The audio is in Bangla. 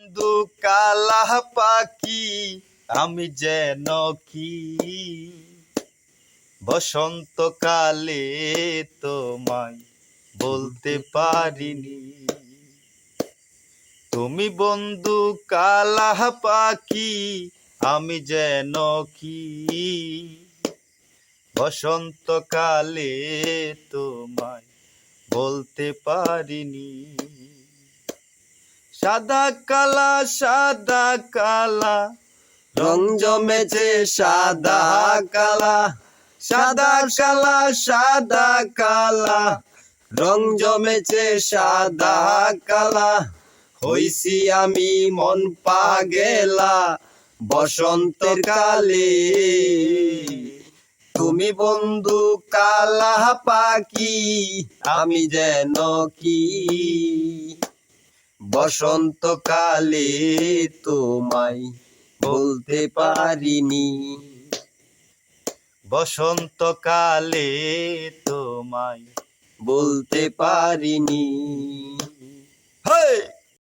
বন্ধু কালা পাখি আমি যেন কি বসন্তকালে তোমায় বলতে পারিনি। তুমি বন্ধু কালা পাখি আমি যেন কি বসন্তকালে তোমায় বলতে পারিনি। সাদা কালা সাদা কালা রং জমেছে সাদা কালা, সাদা কালা সাদা কালা রং জমেছে সাদা কালা। হইছি আমি মন পাগেলা বসন্তের কালে। তুমি বন্ধু কালা পাখি আমি যেন কি বসন্তকালে তোমায় বলতে পারিনি। বসন্তকালে তোমায় বলতে পারিনি।